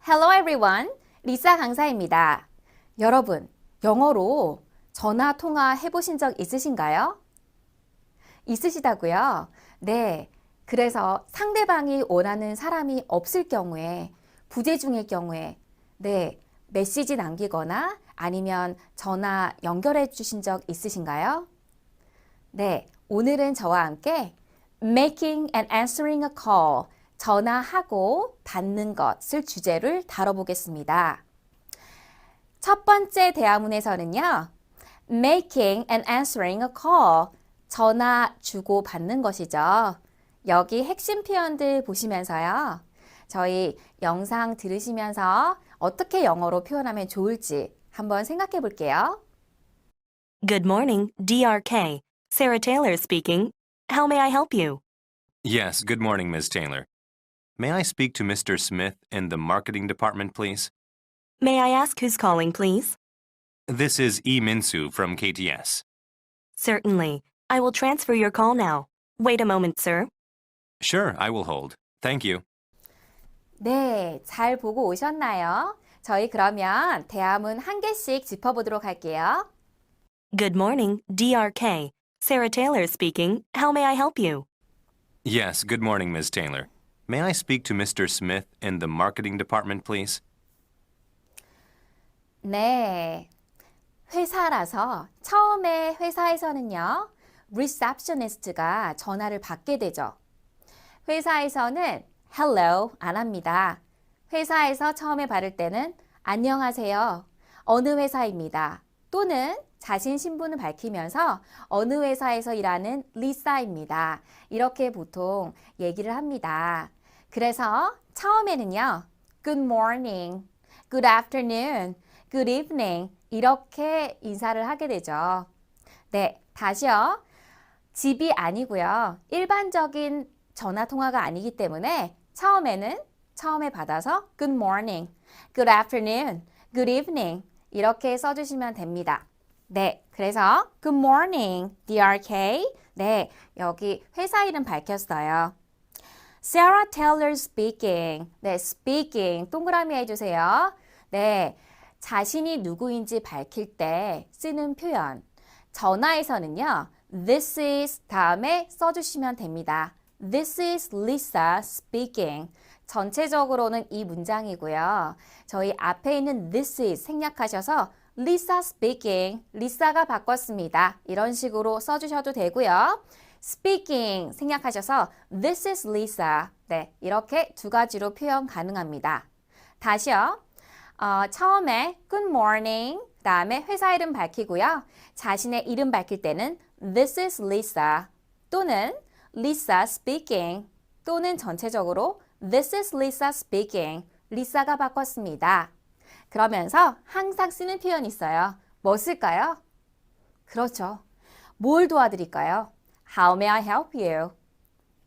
Hello everyone. 리사 강사입니다. 여러분, 영어로 전화 통화 해보신 적 있으신가요? 있으시다고요? 네. 그래서 상대방이 원하는 사람이 없을 경우에, 부재 중일 경우에, 네. 메시지 남기거나 아니면 전화 연결해 주신 적 있으신가요? 네. 오늘은 저와 함께 making and answering a call, 전화하고 받는 것을 주제를 다뤄보겠습니다. 첫 번째 대화문에서는요, making and answering a call, 전화 주고 받는 것이죠. 여기 핵심 표현들 보시면서요, 저희 영상 들으시면서 어떻게 영어로 표현하면 좋을지 한번 생각해 볼게요. Good morning, DRK. Sarah Taylor speaking. How may I help you? Yes, good morning, Ms. Taylor. May I speak to Mr. Smith in the marketing department, please? May I ask who's calling, please? This is E. Minsu from KTS. Certainly. I will transfer your call now. Wait a moment, sir. Sure, I will hold. Thank you. 네, 잘 보고 오셨나요? 저희 그러면 대화문 한 개씩 짚어보도록 할게요. Good morning, DRK. Sarah Taylor speaking. How may I help you? Yes, good morning, Ms. Taylor. May I speak to Mr. Smith in the marketing department, please? 네, 회사라서 처음에 회사에서는요, receptionist가 전화를 받게 되죠. 회사에서는 hello 안 합니다. 회사에서 처음에 받을 때는 안녕하세요. 어느 회사입니다. 또는 자신 신분을 밝히면서 어느 회사에서 일하는 리사입니다. 이렇게 보통 얘기를 합니다. 그래서 처음에는요, good morning, good afternoon, good evening 이렇게 인사를 하게 되죠. 네, 다시요. 집이 아니고요. 일반적인 전화 통화가 아니기 때문에 처음에 받아서 good morning, good afternoon, good evening 이렇게 써주시면 됩니다. 네, 그래서 good morning, DRK. 네, 여기 회사 이름 밝혔어요. Sarah Taylor speaking. 네, speaking 동그라미 해주세요. 네, 자신이 누구인지 밝힐 때 쓰는 표현. 전화에서는요, this is 다음에 써주시면 됩니다. This is Lisa speaking. 전체적으로는 이 문장이고요. 저희 앞에 있는 this is 생략하셔서 Lisa speaking, 리사가 바꿨습니다. 이런 식으로 써주셔도 되고요. speaking 생략하셔서 this is Lisa. 네, 이렇게 두 가지로 표현 가능합니다. 다시요. 처음에 good morning, 그 다음에 회사 이름 밝히고요. 자신의 이름 밝힐 때는 this is Lisa 또는 Lisa speaking 또는 전체적으로 this is Lisa speaking, 리사가 바꿨습니다. 그러면서 항상 쓰는 표현이 있어요. 뭐 쓸까요? 그렇죠. 뭘 도와드릴까요? How may I help you?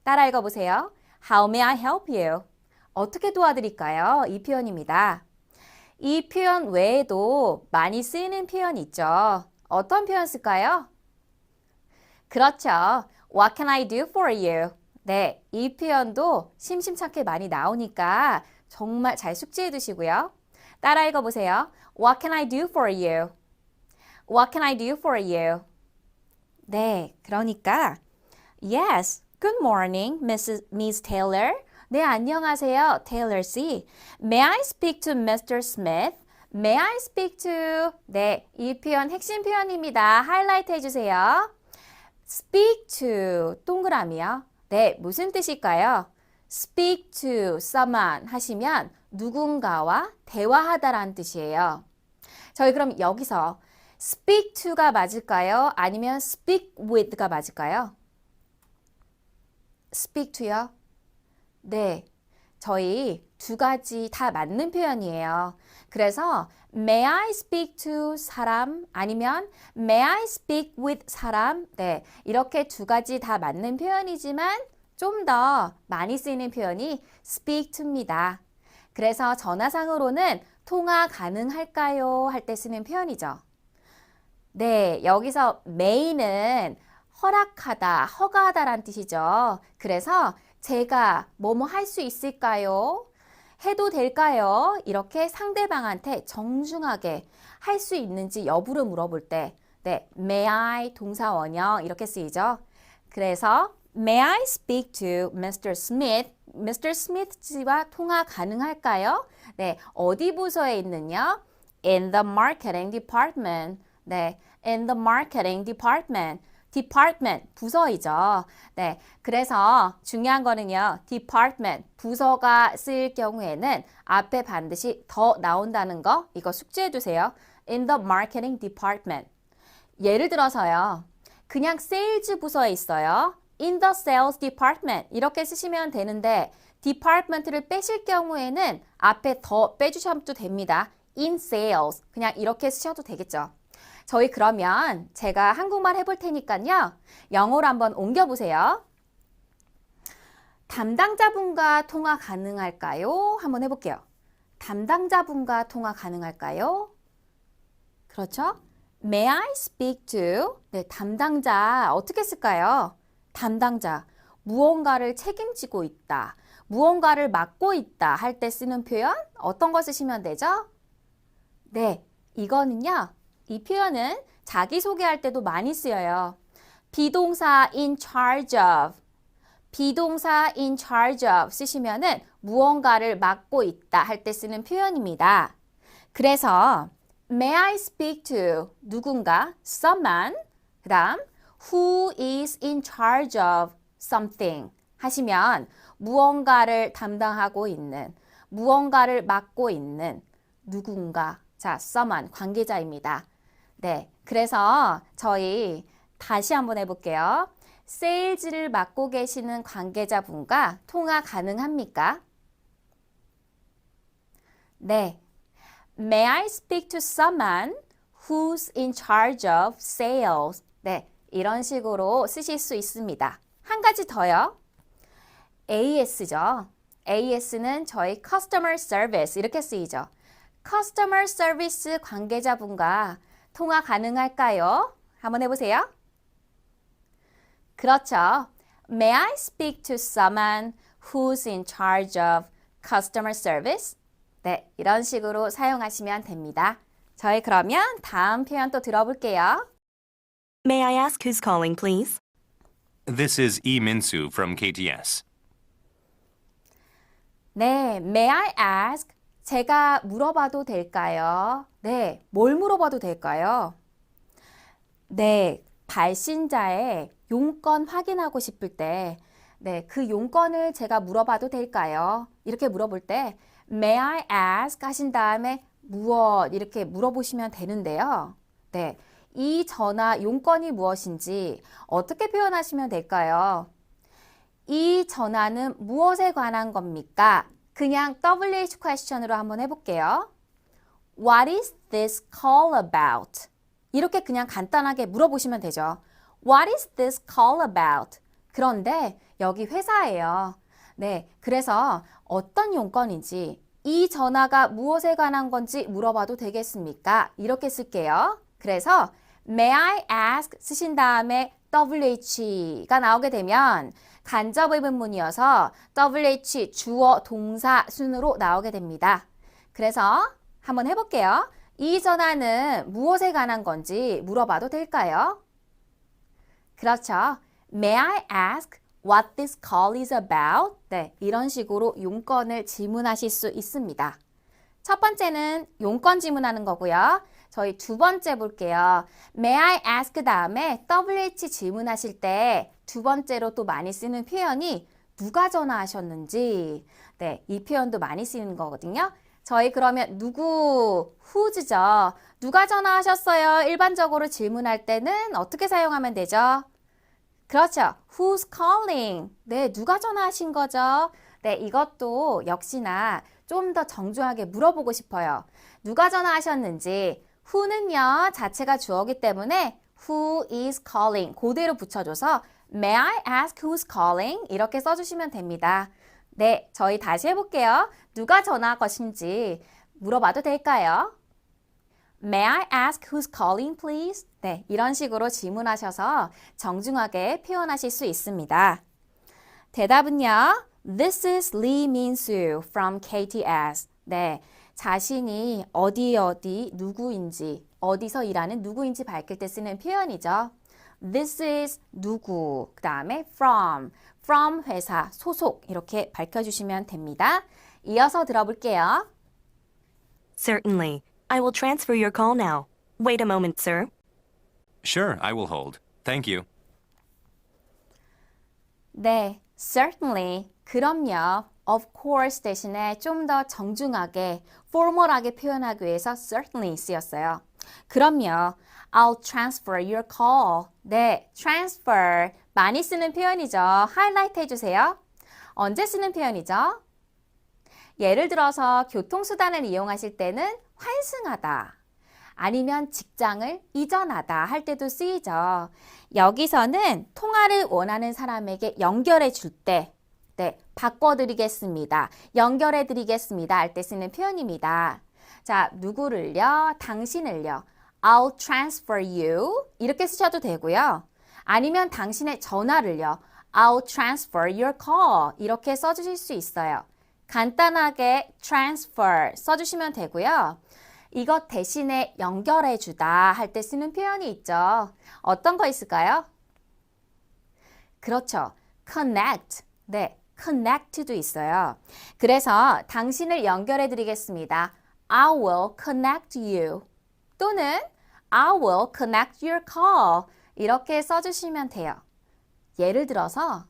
따라 읽어보세요. How may I help you? 어떻게 도와드릴까요? 이 표현입니다. 이 표현 외에도 많이 쓰이는 표현이 있죠. 어떤 표현 쓸까요? 그렇죠. What can I do for you? 네, 이 표현도 심심찮게 많이 나오니까 정말 잘 숙지해 두시고요. 따라 읽어보세요. What can I do for you? What can I do for you? 네, 그러니까 Yes, good morning, Miss Taylor. 네, 안녕하세요, Taylor 씨. May I speak to Mr. Smith? May I speak to? 네, 이 표현 핵심 표현입니다. 하이라이트 해주세요. Speak to, 동그라미요. 네, 무슨 뜻일까요? Speak to someone 하시면 누군가와 대화하다라는 뜻이에요. 저희 그럼 여기서 speak to가 맞을까요? 아니면 speak with가 맞을까요? speak to요? 네, 저희 두 가지 다 맞는 표현이에요. 그래서 may I speak to 사람 아니면 may I speak with 사람 네, 이렇게 두 가지 다 맞는 표현이지만 좀 더 많이 쓰이는 표현이 speak to입니다. 그래서 전화상으로는 통화 가능할까요? 할 때 쓰는 표현이죠. 네, 여기서 may는 허락하다, 허가하다라는 뜻이죠. 그래서 제가 뭐뭐 할 수 있을까요? 해도 될까요? 이렇게 상대방한테 정중하게 할 수 있는지 여부를 물어볼 때 네, may I 동사 원형 이렇게 쓰이죠. 그래서 may I speak to Mr. Smith? Mr. Smith 씨와 통화 가능할까요? 네, 어디 부서에 있느냐? In the marketing department. 네, in the marketing department. department, 부서이죠. 네, 그래서 중요한 거는요. department, 부서가 쓰일 경우에는 앞에 반드시 더 나온다는 거 이거 숙지해 두세요. in the marketing department. 예를 들어서요. 그냥 세일즈 부서에 있어요. in the sales department 이렇게 쓰시면 되는데 department를 빼실 경우에는 앞에 더 빼주셔도 됩니다. in sales 그냥 이렇게 쓰셔도 되겠죠. 저희 그러면 제가 한국말 해볼 테니까요. 영어로 한번 옮겨보세요. 담당자분과 통화 가능할까요? 한번 해볼게요. 담당자분과 통화 가능할까요? 그렇죠? May I speak to? 네, 담당자 어떻게 쓸까요? 담당자, 무언가를 책임지고 있다, 무언가를 맡고 있다 할 때 쓰는 표현 어떤 거 쓰시면 되죠? 네, 이거는요. 이 표현은 자기소개할 때도 많이 쓰여요. 비동사 in charge of, 비동사 in charge of 쓰시면은 무언가를 맡고 있다 할 때 쓰는 표현입니다. 그래서 May I speak to 누군가, someone, 그 다음 who is in charge of something 하시면 무언가를 담당하고 있는, 무언가를 맡고 있는 누군가, 자, someone, 관계자입니다. 네, 그래서 저희 다시 한번 해볼게요. 세일즈를 맡고 계시는 관계자분과 통화 가능합니까? 네. May I speak to someone who's in charge of sales? 네, 이런 식으로 쓰실 수 있습니다. 한 가지 더요. AS죠. AS는 저희 customer service 이렇게 쓰이죠. customer service 관계자분과 통화 가능할까요? 한번 해보세요. 그렇죠. May I speak to someone who's in charge of customer service? 네, 이런 식으로 사용하시면 됩니다. 저희 그러면 다음 표현 또 들어볼게요. May I ask who's calling, please? This is Lee Min-soo from KTS. 네, may I ask? 제가 물어봐도 될까요? 네, 뭘 물어봐도 될까요? 네, 발신자의 용건 확인하고 싶을 때, 네, 그 용건을 제가 물어봐도 될까요? 이렇게 물어볼 때, May I ask? 하신 다음에 무엇? 이렇게 물어보시면 되는데요. 네, 이 전화 용건이 무엇인지 어떻게 표현하시면 될까요? 이 전화는 무엇에 관한 겁니까? 그냥 WH question으로 한번 해볼게요. What is this call about? 이렇게 그냥 간단하게 물어보시면 되죠. What is this call about? 그런데 여기 회사예요. 네, 그래서 어떤 용건인지 이 전화가 무엇에 관한 건지 물어봐도 되겠습니까? 이렇게 쓸게요. 그래서 May I ask 쓰신 다음에 WH가 나오게 되면 간접 의문문이어서 WH 주어 동사 순으로 나오게 됩니다. 그래서 한번 해볼게요. 이 전화는 무엇에 관한 건지 물어봐도 될까요? 그렇죠. May I ask what this call is about? 네, 이런 식으로 용건을 질문하실 수 있습니다. 첫 번째는 용건 질문하는 거고요. 저희 두 번째 볼게요. May I ask 다음에 WH 질문하실 때 두 번째로 또 많이 쓰는 표현이 누가 전화하셨는지, 네, 이 표현도 많이 쓰는 거거든요. 저희 그러면 누구, who's죠. 누가 전화하셨어요? 일반적으로 질문할 때는 어떻게 사용하면 되죠? 그렇죠. Who's calling? 네, 누가 전화하신 거죠? 네, 이것도 역시나 좀 더 정중하게 물어보고 싶어요. 누가 전화하셨는지, who는요, 자체가 주어기 때문에 who is calling 그대로 붙여줘서 May I ask who's calling? 이렇게 써주시면 됩니다. 네, 저희 다시 해볼게요. 누가 전화 것인지 물어봐도 될까요? May I ask who's calling, please? 네, 이런 식으로 질문하셔서 정중하게 표현하실 수 있습니다. 대답은요. This is Lee Min-soo from KTS. 네, 자신이 어디 누구인지, 어디서 일하는 누구인지 밝힐 때 쓰는 표현이죠. This is 누구, 그 다음에 from 회사, 소속 이렇게 밝혀주시면 됩니다. 이어서 들어볼게요. Certainly. I will transfer your call now. Wait a moment, sir. Sure, I will hold. Thank you. 네, certainly, 그럼요, of course 대신에 좀 더 정중하게, formal하게 표현하기 위해서 certainly 쓰였어요. 그럼요, I'll transfer your call. 네, transfer, 많이 쓰는 표현이죠. 하이라이트 해주세요. 언제 쓰는 표현이죠? 예를 들어서 교통수단을 이용하실 때는 환승하다, 아니면 직장을 이전하다 할 때도 쓰이죠. 여기서는 통화를 원하는 사람에게 연결해 줄 때, 네, 바꿔드리겠습니다, 연결해드리겠습니다 할 때 쓰는 표현입니다. 자, 누구를요? 당신을요. I'll transfer you 이렇게 쓰셔도 되고요. 아니면 당신의 전화를요. I'll transfer your call 이렇게 써주실 수 있어요. 간단하게 transfer 써주시면 되고요. 이것 대신에 연결해 주다 할 때 쓰는 표현이 있죠. 어떤 거 있을까요? 그렇죠. connect. 네, connect도 있어요. 그래서 당신을 연결해 드리겠습니다. I will connect you. 또는 I will connect your call. 이렇게 써주시면 돼요. 예를 들어서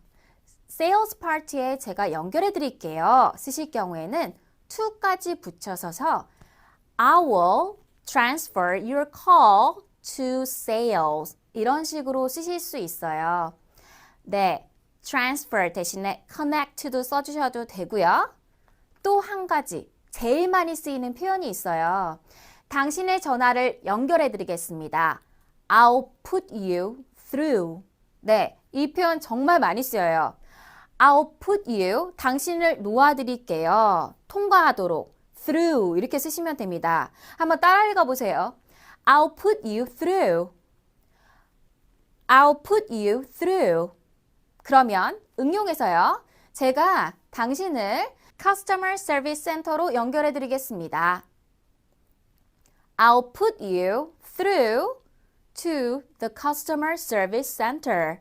sales party에 제가 연결해 드릴게요 쓰실 경우에는 to까지 붙여서서 I will transfer your call to sales 이런 식으로 쓰실 수 있어요. 네, transfer 대신에 connect도 써주셔도 되고요. 또 한 가지 제일 많이 쓰이는 표현이 있어요. 당신의 전화를 연결해 드리겠습니다. I'll put you through. 네, 이 표현 정말 많이 쓰여요. I'll put you, 당신을 놓아드릴게요. 통과하도록. through 이렇게 쓰시면 됩니다. 한번 따라 읽어보세요. I'll put you through. I'll put you through. 그러면 응용해서요. 제가 당신을 Customer Service Center로 연결해 드리겠습니다. I'll put you through to the Customer Service Center.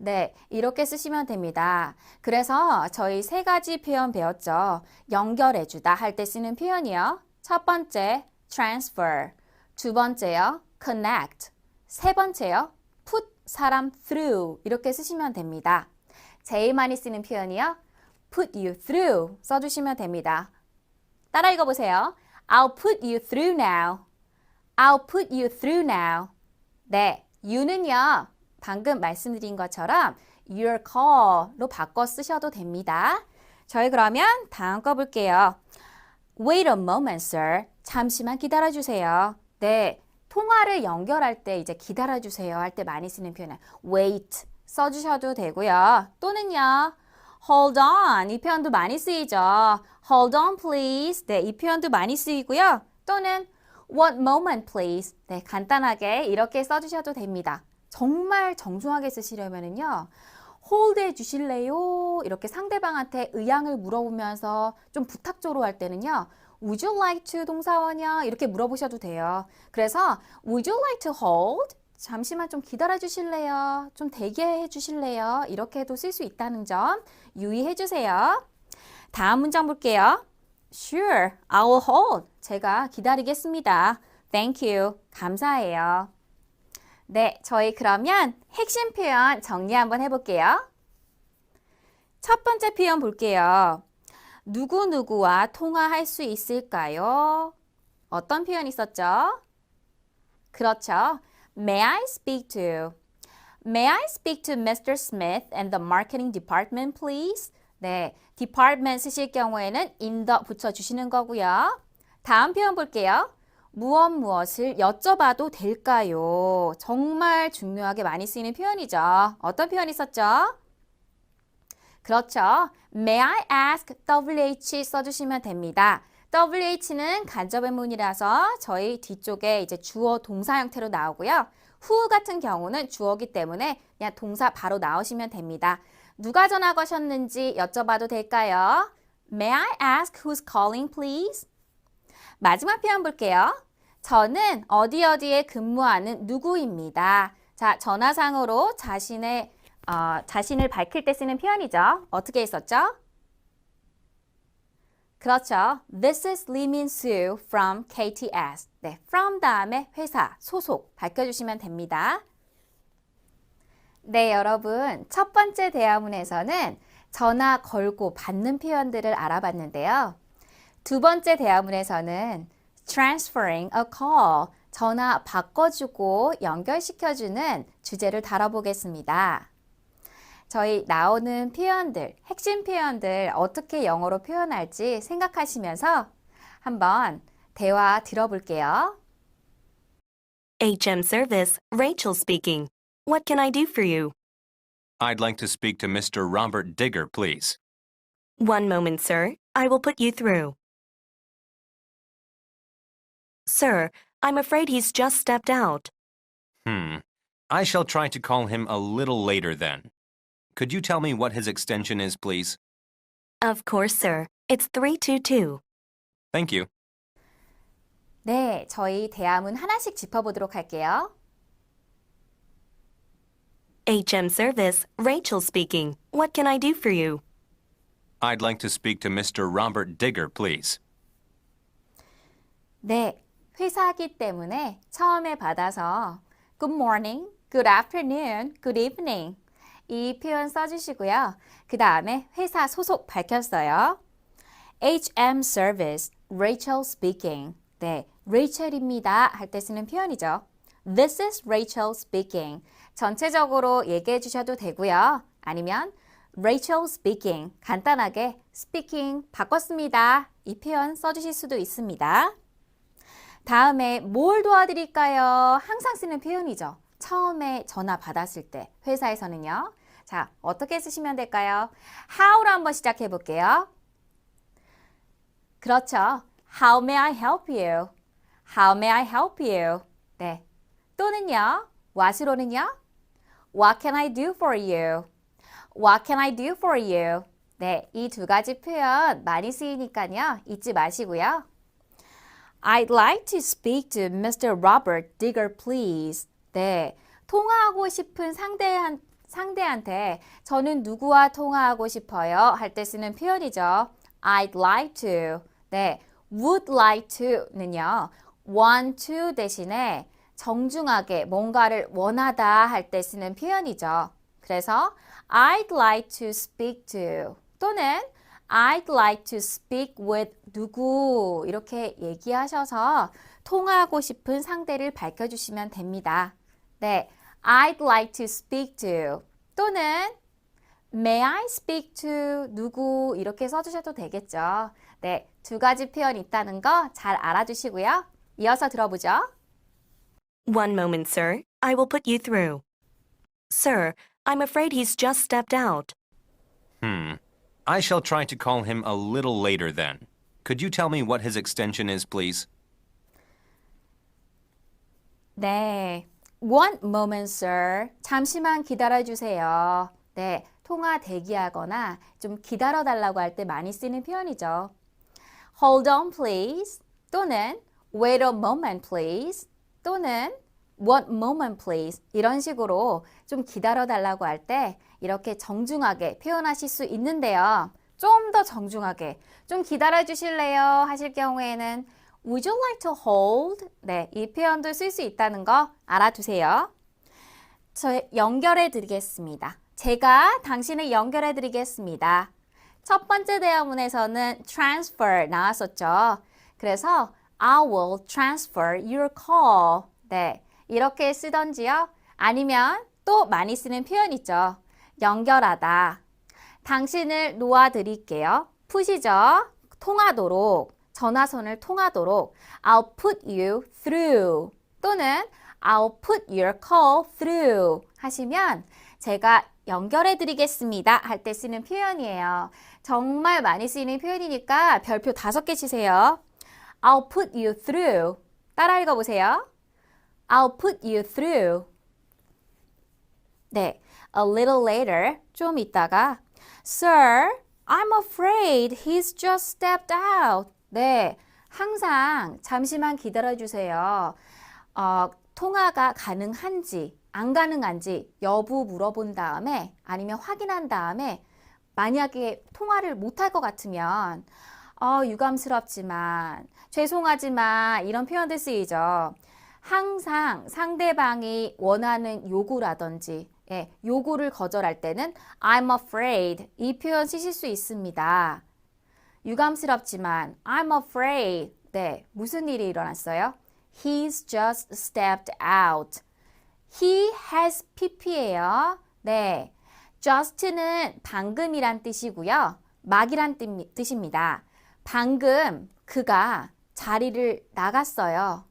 네, 이렇게 쓰시면 됩니다. 그래서 저희 세 가지 표현 배웠죠. 연결해주다 할 때 쓰는 표현이요. 첫 번째, transfer. 두 번째요, connect. 세 번째요, put 사람 through. 이렇게 쓰시면 됩니다. 제일 많이 쓰는 표현이요. put you through 써주시면 됩니다. 따라 읽어보세요. I'll put you through now. I'll put you through now. 네, you는요. 방금 말씀드린 것처럼 your call로 바꿔 쓰셔도 됩니다. 저희 그러면 다음 거 볼게요. Wait a moment, sir. 잠시만 기다려주세요. 네, 통화를 연결할 때 이제 기다려주세요 할 때 많이 쓰는 표현은 wait 써주셔도 되고요. 또는요. hold on 이 표현도 많이 쓰이죠. hold on please. 네, 이 표현도 많이 쓰이고요. 또는 one moment please. 네, 간단하게 이렇게 써주셔도 됩니다. 정말 정중하게 쓰시려면은요. hold 해 주실래요? 이렇게 상대방한테 의향을 물어보면서 좀 부탁조로 할 때는요. Would you like to 동사원이요? 이렇게 물어보셔도 돼요. 그래서 Would you like to hold? 잠시만 좀 기다려 주실래요? 좀 대기해 주실래요? 이렇게도 쓸 수 있다는 점 유의해 주세요. 다음 문장 볼게요. Sure, I will hold. 제가 기다리겠습니다. Thank you. 감사해요. 네, 저희 그러면 핵심 표현 정리 한번 해볼게요. 첫 번째 표현 볼게요. 누구누구와 통화할 수 있을까요? 어떤 표현 있었죠? 그렇죠. May I speak to? May I speak to Mr. Smith and the marketing department, please? 네, department 쓰실 경우에는 in the 붙여주시는 거고요. 다음 표현 볼게요. 무엇을 여쭤봐도 될까요? 정말 중요하게 많이 쓰이는 표현이죠. 어떤 표현 있었죠? 그렇죠. May I ask WH 써주시면 됩니다. WH는 간접의문이라서 저희 뒤쪽에 이제 주어 동사 형태로 나오고요. who 같은 경우는 주어기 때문에 그냥 동사 바로 나오시면 됩니다. 누가 전화 거셨는지 여쭤봐도 될까요? May I ask who's calling, please? 마지막 표현 볼게요. 저는 어디 어디에 근무하는 누구입니다. 자, 전화상으로 자신을 밝힐 때 쓰는 표현이죠. 어떻게 있었죠? 그렇죠. This is Lee Min-soo from KTS. 네, from 다음에 회사, 소속 밝혀주시면 됩니다. 네, 여러분. 첫 번째 대화문에서는 전화 걸고 받는 표현들을 알아봤는데요. 두 번째 대화문에서는 transferring a call, 전화 바꿔주고 연결시켜주는 주제를 다뤄보겠습니다. 저희 나오는 표현들, 핵심 표현들 어떻게 영어로 표현할지 생각하시면서 한번 대화 들어볼게요. HM Service, Rachel speaking. What can I do for you? I'd like to speak to Mr. Robert Digger, please. One moment, sir. I will put you through. Sir, I'm afraid he's just stepped out. I shall try to call him a little later then. Could you tell me what his extension is, please? Of course, sir. It's 322. Thank you. 네, 저희 대화문 하나씩 짚어보도록 할게요. HM Service, Rachel speaking. What can I do for you? I'd like to speak to Mr. Robert Digger, please. 네, 회사기 때문에 처음에 받아서 Good morning, Good afternoon, Good evening 이 표현 써주시고요. 그 다음에 회사 소속 밝혔어요. HM Service, Rachel speaking. 네, Rachel입니다 할 때 쓰는 표현이죠. This is Rachel speaking. 전체적으로 얘기해 주셔도 되고요. 아니면 Rachel speaking. 간단하게 speaking 바꿨습니다. 이 표현 써주실 수도 있습니다. 다음에 뭘 도와드릴까요? 항상 쓰는 표현이죠. 처음에 전화 받았을 때 회사에서는요. 자, 어떻게 쓰시면 될까요? How로 한번 시작해 볼게요. 그렇죠. How may I help you? How may I help you? 네. 또는요. what으로는요. What can I do for you? What can I do for you? 네, 이 두 가지 표현 많이 쓰이니까요. 잊지 마시고요. I'd like to speak to Mr. Robert Digger, please. 네, 통화하고 싶은 상대한테 저는 누구와 통화하고 싶어요 할 때 쓰는 표현이죠. I'd like to. 네, would like to는요. want to 대신에 정중하게 뭔가를 원하다 할 때 쓰는 표현이죠. 그래서 I'd like to speak to 또는 I'd like to speak with 누구 이렇게 얘기하셔서 통화하고 싶은 상대를 밝혀주시면 됩니다. 네, I'd like to speak to 또는 May I speak to 누구 이렇게 써주셔도 되겠죠. 네, 두 가지 표현 있다는 거 잘 알아두시고요. 이어서 들어보죠. One moment, sir. I will put you through. Sir, I'm afraid he's just stepped out. I shall try to call him a little later then. Could you tell me what his extension is, please? 네, one moment, sir. 잠시만 기다려주세요. 네, 통화 대기하거나 좀 기다려달라고 할 때 많이 쓰는 표현이죠. Hold on, please. 또는 wait a moment, please. 또는 one moment, please. 이런 식으로 좀 기다려달라고 할 때 이렇게 정중하게 표현하실 수 있는데요. 좀 더 정중하게 좀 기다려 주실래요? 하실 경우에는 Would you like to hold? 네, 이 표현도 쓸 수 있다는 거 알아두세요. 저 연결해 드리겠습니다. 제가 당신을 연결해 드리겠습니다. 첫 번째 대화문에서는 transfer 나왔었죠. 그래서 I will transfer your call. 네, 이렇게 쓰던지요. 아니면 또 많이 쓰는 표현 있죠. 연결하다. 당신을 놓아드릴게요. 푸시죠. 통하도록. 전화선을 통하도록. I'll put you through. 또는 I'll put your call through. 하시면 제가 연결해 드리겠습니다. 할 때 쓰는 표현이에요. 정말 많이 쓰이는 표현이니까 별표 5개 치세요. I'll put you through. 따라 읽어보세요. I'll put you through. 네, A little later, 좀 있다가 Sir, I'm afraid he's just stepped out. 네, 항상 잠시만 기다려주세요. 통화가 가능한지 안 가능한지 여부 물어본 다음에 아니면 확인한 다음에 만약에 통화를 못할 것 같으면 유감스럽지만 죄송하지만 이런 표현들 쓰이죠. 항상 상대방이 원하는 요구라든지 요구를 거절할 때는 I'm afraid 이 표현 쓰실 수 있습니다. 유감스럽지만 I'm afraid 네, 무슨 일이 일어났어요? He's just stepped out. He has pp예요. 네, just는 방금이란 뜻이고요. 막이란 뜻입니다. 방금 그가 자리를 나갔어요.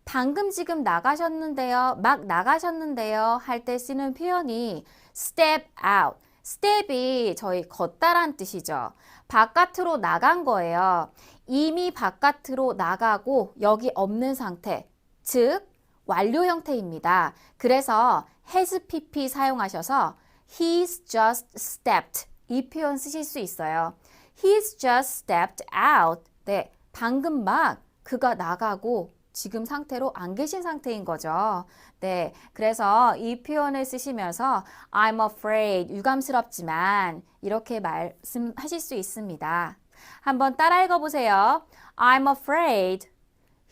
방금 지금 나가셨는데요. 막 나가셨는데요. 할 때 쓰는 표현이 step out. step이 저희 걷다란 뜻이죠. 바깥으로 나간 거예요. 이미 바깥으로 나가고 여기 없는 상태. 즉 완료 형태입니다. 그래서 has pp 사용하셔서 he's just stepped 이 표현 쓰실 수 있어요. He's just stepped out. 네, 방금 막 그가 나가고 지금 상태로 안 계신 상태인 거죠. 네, 그래서 이 표현을 쓰시면서 I'm afraid, 유감스럽지만 이렇게 말씀하실 수 있습니다. 한번 따라 읽어보세요. I'm afraid.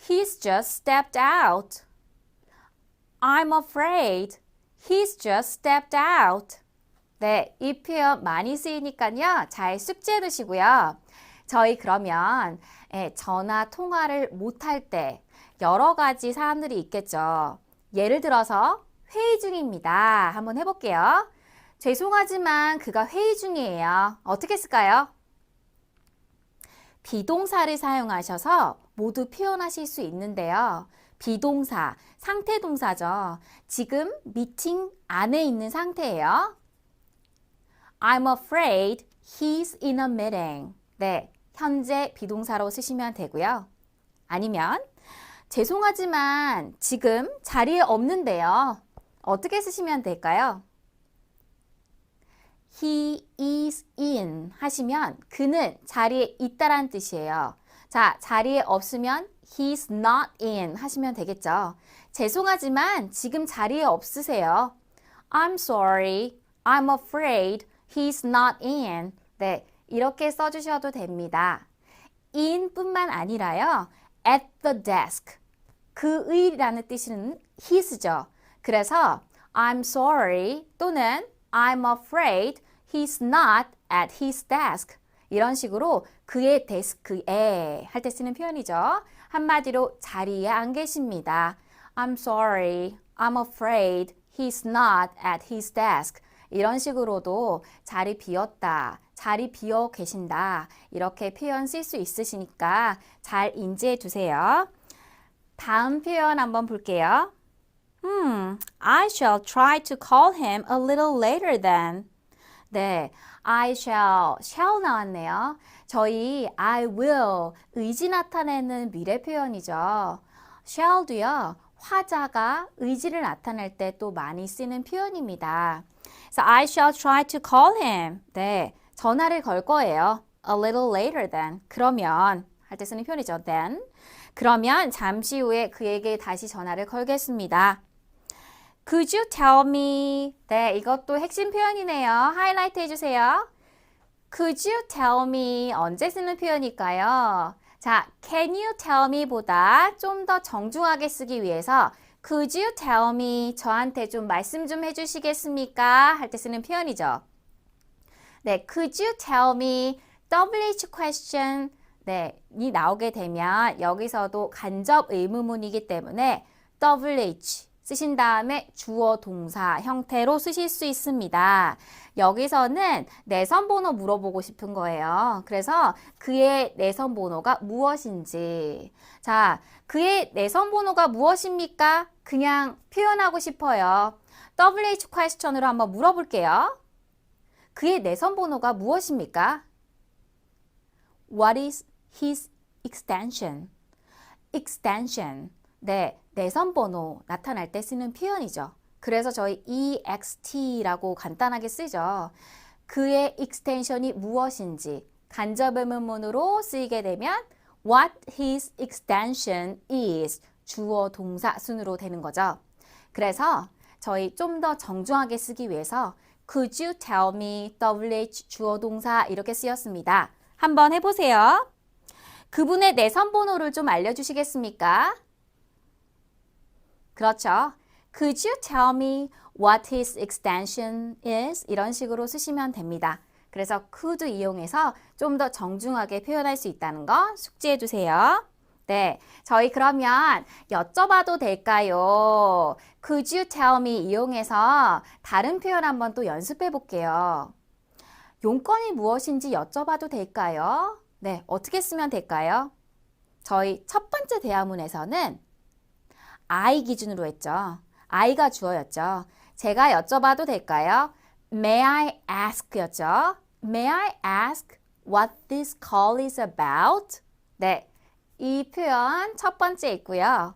He's just stepped out. I'm afraid. He's just stepped out. 네, 이 표현 많이 쓰이니까요. 잘 숙지해 두시고요. 저희 그러면 전화 통화를 못할 때 여러 가지 사람들이 있겠죠. 예를 들어서 회의 중입니다. 한번 해볼게요. 죄송하지만 그가 회의 중이에요. 어떻게 쓸까요? 비동사를 사용하셔서 모두 표현하실 수 있는데요. 비동사, 상태 동사죠. 지금 미팅 안에 있는 상태예요. I'm afraid he's in a meeting. 네, 현재 비동사로 쓰시면 되고요. 아니면 죄송하지만 지금 자리에 없는데요. 어떻게 쓰시면 될까요? He is in 하시면 그는 자리에 있다란 뜻이에요. 자, 자리에 없으면 he's not in 하시면 되겠죠. 죄송하지만 지금 자리에 없으세요. I'm sorry, I'm afraid he's not in. 네, 이렇게 써주셔도 됩니다. in 뿐만 아니라요. at the desk. 그의라는 뜻은 his죠. 그래서 I'm sorry 또는 I'm afraid he's not at his desk. 이런 식으로 그의 데스크에 할 때 쓰는 표현이죠. 한마디로 자리에 안 계십니다. I'm sorry, I'm afraid he's not at his desk. 이런 식으로도 자리 비었다, 자리 비어 계신다 이렇게 표현 쓸 수 있으시니까 잘 인지해 두세요. 다음 표현 한번 볼게요. I shall try to call him a little later then. 네, I shall 나왔네요. 저희 I will, 의지 나타내는 미래 표현이죠. shall도요, 화자가 의지를 나타낼 때 또 많이 쓰는 표현입니다. 그래서 I shall try to call him. 네, 전화를 걸 거예요. A little later then. 그러면 할 때 쓰는 표현이죠. then. 그러면 잠시 후에 그에게 다시 전화를 걸겠습니다. Could you tell me? 네, 이것도 핵심 표현이네요. 하이라이트 해주세요. Could you tell me? 언제 쓰는 표현일까요? 자, can you tell me 보다 좀 더 정중하게 쓰기 위해서 Could you tell me? 저한테 좀 말씀 좀 해주시겠습니까? 할 때 쓰는 표현이죠. 네, Could you tell me? WH question. 네, 이 나오게 되면 여기서도 간접 의문문이기 때문에 WH 쓰신 다음에 주어 동사 형태로 쓰실 수 있습니다. 여기서는 내선 번호 물어보고 싶은 거예요. 그래서 그의 내선 번호가 무엇인지. 자, 그의 내선 번호가 무엇입니까? 그냥 표현하고 싶어요. WH question으로 한번 물어볼게요. 그의 내선 번호가 무엇입니까? What is his extension? 네, 내선 번호 나타날 때 쓰는 표현이죠. 그래서 저희 EXT라고 간단하게 쓰죠. 그의 익스텐션이 무엇인지 간접 의문문으로 쓰이게 되면 what his extension is 주어 동사 순으로 되는 거죠. 그래서 저희 좀 더 정중하게 쓰기 위해서 Could you tell me WH 주어 동사 이렇게 쓰였습니다. 한번 해보세요. 그분의 내선 번호를 좀 알려주시겠습니까? 그렇죠. Could you tell me what his extension is? 이런 식으로 쓰시면 됩니다. 그래서 could 이용해서 좀 더 정중하게 표현할 수 있다는 거 숙지해 주세요. 네, 저희 그러면 여쭤봐도 될까요? Could you tell me 이용해서 다른 표현 한번 또 연습해 볼게요. 용건이 무엇인지 여쭤봐도 될까요? 네, 어떻게 쓰면 될까요? 저희 첫 번째 대화문에서는 I 기준으로 했죠. I가 주어였죠. 제가 여쭤봐도 될까요? May I ask 였죠. May I ask what this call is about? 네, 이 표현 첫 번째 있고요.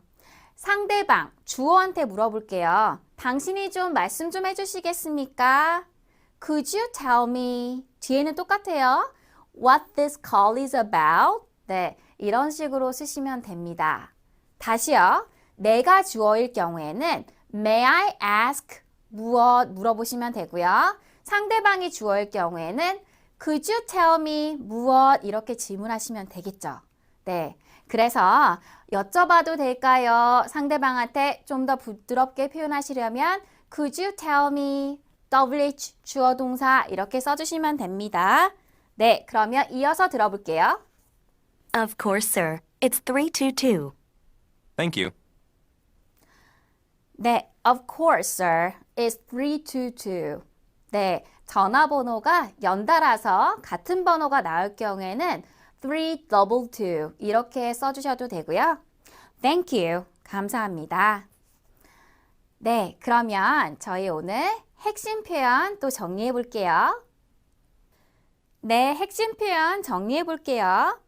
상대방, 주어한테 물어볼게요. 당신이 좀 말씀 좀 해주시겠습니까? Could you tell me? 뒤에는 똑같아요. What this call is about? 네, 이런 식으로 쓰시면 됩니다. 다시요. 내가 주어일 경우에는 May I ask? 무엇 물어보시면 되고요. 상대방이 주어일 경우에는 Could you tell me? 무엇 이렇게 질문하시면 되겠죠. 네, 그래서 여쭤봐도 될까요? 상대방한테 좀 더 부드럽게 표현하시려면 Could you tell me? WH 주어 동사 이렇게 써주시면 됩니다. 네, 그러면 이어서 들어볼게요. Of course, sir. It's 322. Thank you. 네, of course, sir. It's 322. 네, 전화번호가 연달아서 같은 번호가 나올 경우에는 322 이렇게 써주셔도 되고요. Thank you. 감사합니다. 네, 그러면 저희 오늘 핵심 표현 또 정리해 볼게요. 네, 핵심 표현 정리해 볼게요.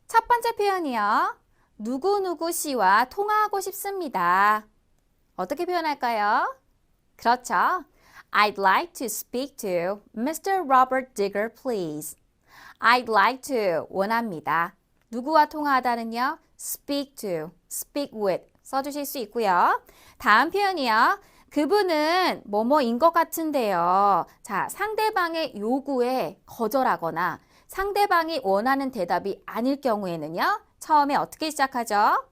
첫 번째 표현이요. 누구누구 씨와 통화하고 싶습니다. 어떻게 표현할까요? 그렇죠. I'd like to speak to Mr. Robert Digger, please. I'd like to 원합니다. 누구와 통화하다는요? speak to, speak with 써주실 수 있고요. 다음 표현이요. 그분은 뭐뭐인 것 같은데요. 자, 상대방의 요구에 거절하거나 상대방이 원하는 대답이 아닐 경우에는요. 처음에 어떻게 시작하죠?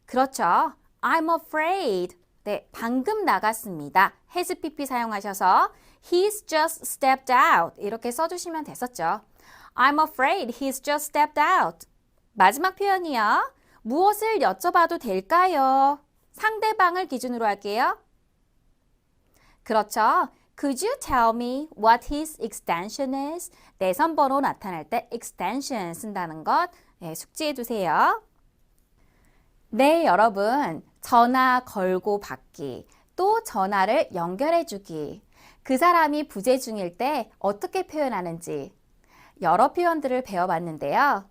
그렇죠. I'm afraid. 네, 방금 나갔습니다. has pp 사용하셔서 He's just stepped out. 이렇게 써주시면 됐었죠. I'm afraid he's just stepped out. 마지막 표현이요. 무엇을 여쭤봐도 될까요? 상대방을 기준으로 할게요. 그렇죠. Could you tell me what his extension is? 내선 번호 나타날 때 extension 쓴다는 것 숙지해 두세요. 네, 여러분. 전화 걸고 받기, 또 전화를 연결해 주기. 그 사람이 부재 중일 때 어떻게 표현하는지 여러 표현들을 배워봤는데요.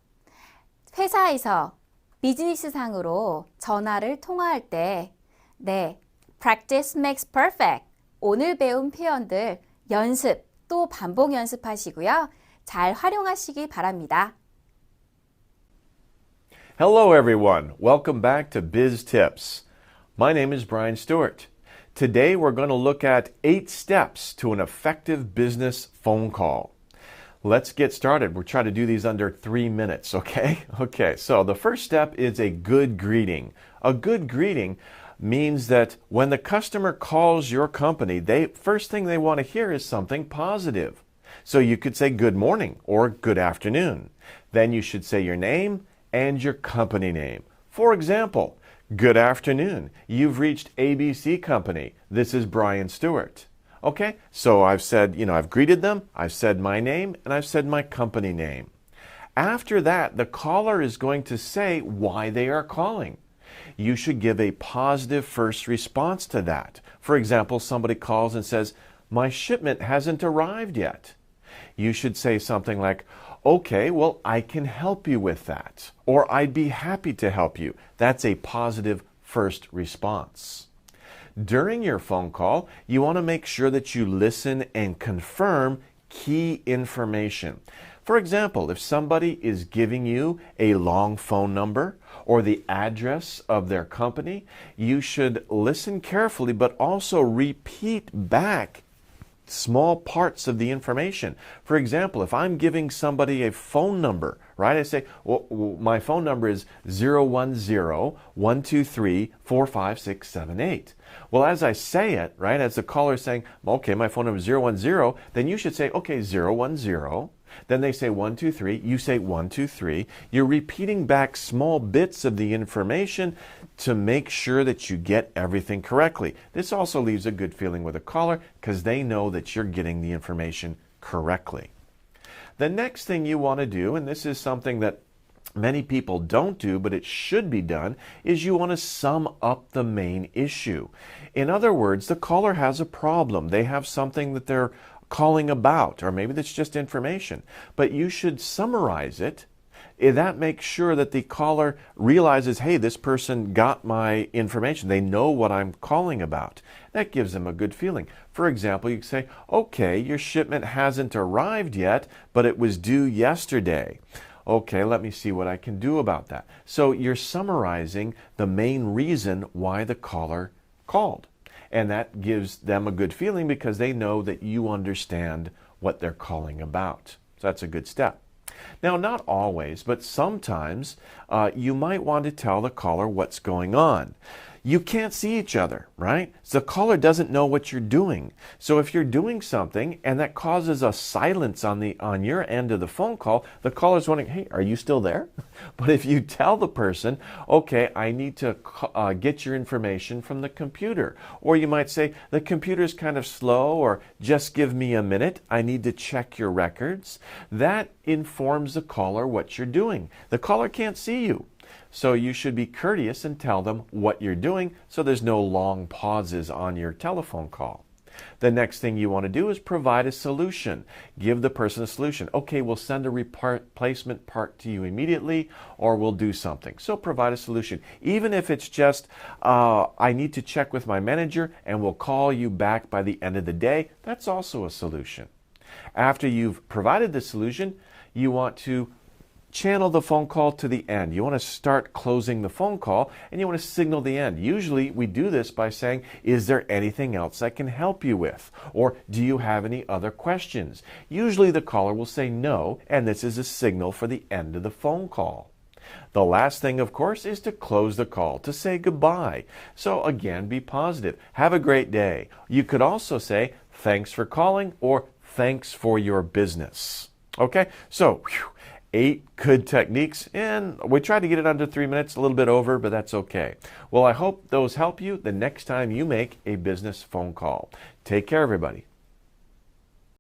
회사에서 비즈니스상으로 전화를 통화할 때 네, practice makes perfect. 오늘 배운 표현들 연습 또 반복 연습하시고요. 잘 활용하시기 바랍니다. Hello, everyone. Welcome back to Biz Tips. My name is Brian Stewart. Today, we're going to look at 8 steps to an effective business phone call. Let's get started. We'll try to do these under 3 minutes, okay? Okay, so the first step is a good greeting. A good greeting means that when the customer calls your company, first thing they want to hear is something positive. So you could say good morning or good afternoon. Then you should say your name and your company name. For example, good afternoon. You've reached ABC Company. This is Brian Stewart. Okay, so I've said, I've greeted them, I've said my name, and I've said my company name. After that, the caller is going to say why they are calling. You should give a positive first response to that. For example, somebody calls and says, my shipment hasn't arrived yet. You should say something like, okay, well, I can help you with that. Or I'd be happy to help you. That's a positive first response. During your phone call, you want to make sure that you listen and confirm key information. For example, if somebody is giving you a long phone number or the address of their company, you should listen carefully but also repeat back small parts of the information. For example, if I'm giving somebody a phone number, right? I say, well, my phone number is 010-123-45678. Well, as I say it, right, as the caller is saying, okay, my phone number is 010, then you should say, okay, 010. Then they say 123, you say 123. You're repeating back small bits of the information to make sure that you get everything correctly. This also leaves a good feeling with a caller because they know that you're getting the information correctly. The next thing you want to do, and this is something that many people don't do, but it should be done, is you want to sum up the main issue. In other words, the caller has a problem. They have something that they're calling about, or maybe that's just information, but you should summarize it. That makes sure that the caller realizes, hey, this person got my information. They know what I'm calling about. That gives them a good feeling. For example, you can say, okay, your shipment hasn't arrived yet, but it was due yesterday. Okay, let me see what I can do about that. So you're summarizing the main reason why the caller called. And that gives them a good feeling because they know that you understand what they're calling about. So that's a good step. Now, not always, but sometimes you might want to tell the caller what's going on. You can't see each other, right? So the caller doesn't know what you're doing. So if you're doing something and that causes a silence on your end of the phone call, the caller's wondering, hey, are you still there? But if you tell the person, okay, I need to get your information from the computer, or you might say, the computer's kind of slow, or just give me a minute, I need to check your records. That informs the caller what you're doing. The caller can't see you. So you should be courteous and tell them what you're doing so there's no long pauses on your telephone call. The next thing you want to do is provide a solution. Give the person a solution. Okay, we'll send a replacement part to you immediately, or we'll do something. So provide a solution. Even if it's just, I need to check with my manager and we'll call you back by the end of the day, that's also a solution. After you've provided the solution, you want to channel the phone call to the end. You want to start closing the phone call and you want to signal the end. Usually we do this by saying, is there anything else I can help you with? Or do you have any other questions? Usually the caller will say no, and this is a signal for the end of the phone call. The last thing, of course, is to close the call, to say goodbye. So again, be positive. Have a great day. You could also say, thanks for calling, or thanks for your business. Okay, so 8 good techniques, and we tried to get it under 3 minutes, a little bit over, but that's okay. Well, I hope those help you the next time you make a business phone call. Take care, everybody.